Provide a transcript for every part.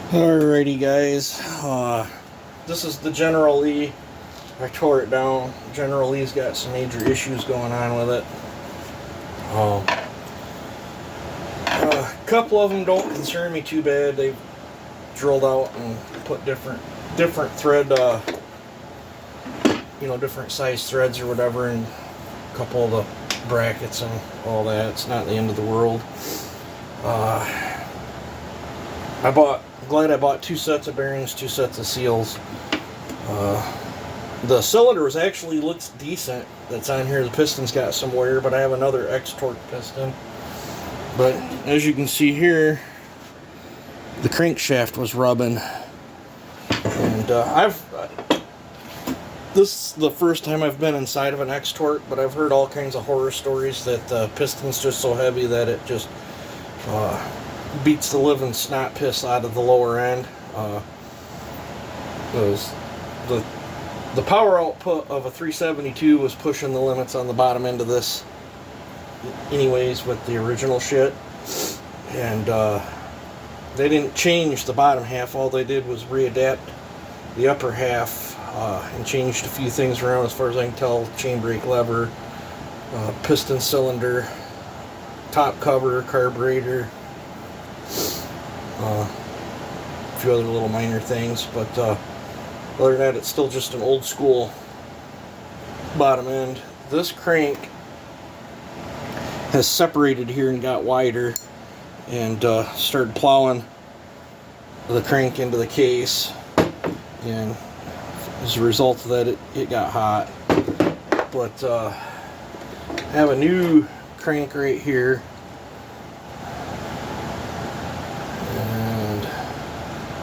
Alrighty guys, this is the General Lee. I tore it down. General Lee's got some major issues going on with it. A couple of them don't concern me too bad. They've drilled out and put different thread, different size threads or whatever, and a couple of the brackets and all that. It's not the end of the world. Glad I bought 2 sets of bearings, 2 sets of seals. The cylinder actually looks decent that's on here. The piston's got some wear, but I have another X-Torque piston. But as you can see here, the crankshaft was rubbing. And this is the first time I've been inside of an X-Torque, but I've heard all kinds of horror stories that the piston's just so heavy that it just beats the living snot piss out of the lower end. The power output of a 372 was pushing the limits on the bottom end of this anyways with the original shit, and they didn't change the bottom half. All they did was readapt the upper half and changed a few things around as far as I can tell. Chain brake lever, piston cylinder, top cover, carburetor, a few other little minor things, but other than that, it's still just an old school bottom end. This crank has separated here and got wider, and started plowing the crank into the case, and as a result of that, it got hot. But I have a new crank right here, and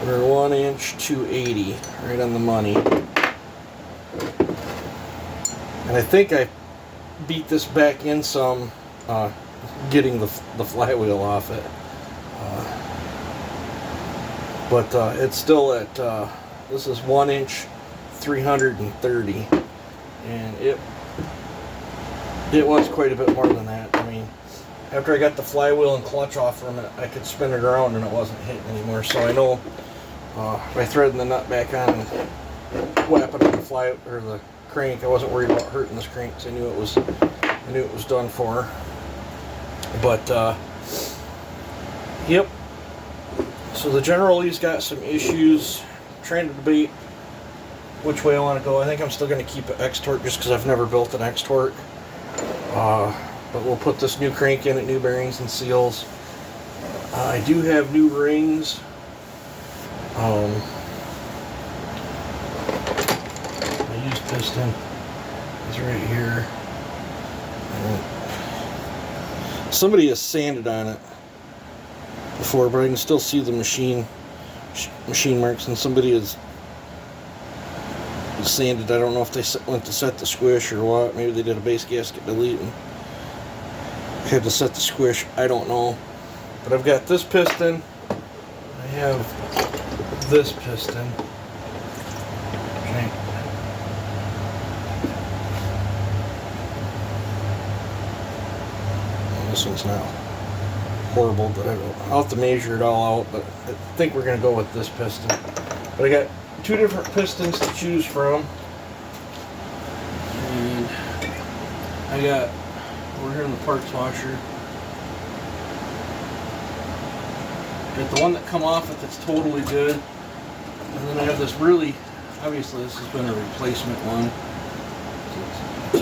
we're 1 inch 280, right on the money. And I think I beat this back in some, getting the flywheel off it. But it's still at, this is 1 inch 330, and it was quite a bit more than that. I mean, after I got the flywheel and clutch off from it, I could spin it around and it wasn't hitting anymore. So I know by threading the nut back on and whapping on the crank, I wasn't worried about hurting this crank because I knew it was done for. But yep. So the General Lee's got some issues. I'm trying to debate which way I want to go. I think I'm still going to keep an X-Torque just because I've never built an X-Torque. But we'll put this new crank in it, new bearings and seals. I do have new rings. My used piston is right here. Somebody has sanded on it before, but I can still see the machine marks, and somebody has sanded. I don't know if they went to set the squish or what. Maybe they did a base gasket delete and had to set the squish. I don't know. But I've got this piston. I have this piston. Okay. Well, this one's not horrible, but I'll have to measure it all out. But I think we're going to go with this piston. But I got 2 different pistons to choose from. And we're here in the parts washer. Got the one that come off it that's totally good. And then I have this obviously this has been a replacement one. It's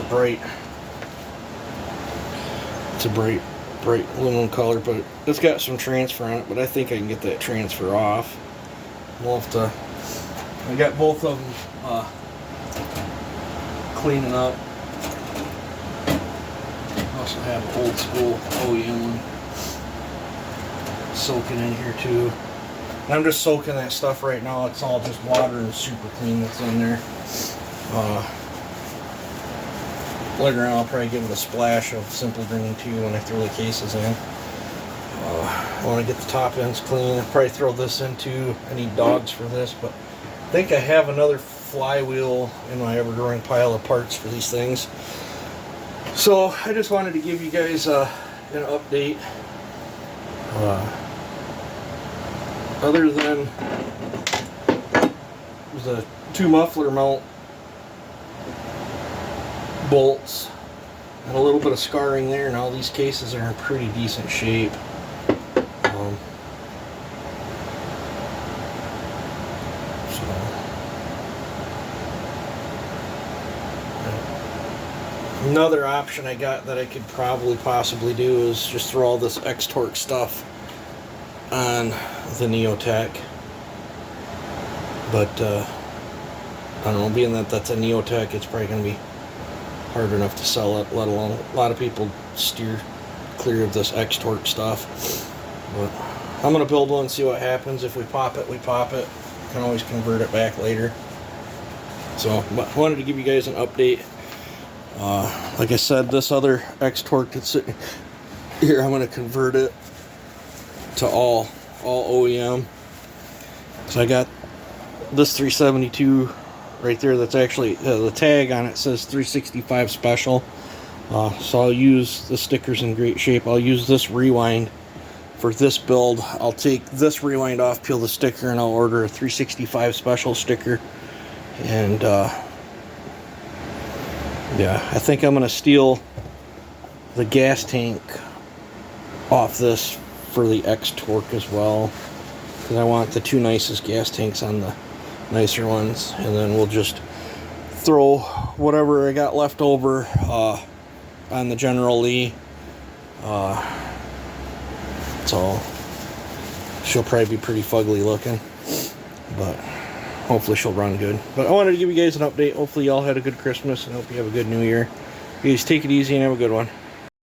a bright aluminum color, but it's got some transfer on it, but I think I can get that transfer off. We'll have to, I got both of them cleaning up. I also have an old school OEM one soaking in here too. And I'm just soaking that stuff right now. It's all just water and super clean that's in there. Later on I'll probably give it a splash of Simple Green too when I throw the cases in. I want to get the top ends clean. I'll probably throw this in too. I need dogs for this, but I think I have another flywheel in my ever-growing pile of parts for these things. So I just wanted to give you guys an update. other than the 2 muffler mount bolts and a little bit of scarring there, and all these cases are in pretty decent shape. Another option I got that I could possibly do is just throw all this X-Torque stuff on the Neotech. But I don't know, being that that's a Neotech, it's probably going to be hard enough to sell it, let alone a lot of people steer clear of this X-Torque stuff. But I'm going to build one and see what happens. If we pop it, we pop it. We can always convert it back later. So, but I wanted to give you guys an update. Like I said, this other X-Torque that's sitting here, I'm going to convert it to all OEM. So I got this 372 right there. That's actually the tag on it says 365 special. So I'll use the stickers in great shape. I'll use this rewind for this build. I'll take this rewind off, peel the sticker, and I'll order a 365 special sticker. And yeah, I think I'm going to steal the gas tank off this for the X-Torque as well, because I want the 2 nicest gas tanks on the nicer ones, and then we'll just throw whatever I got left over on the General Lee. So she'll probably be pretty fugly looking, but hopefully she'll run good. But I wanted to give you guys an update. Hopefully y'all had a good Christmas, and hope you have a good New Year. You guys take it easy and have a good one.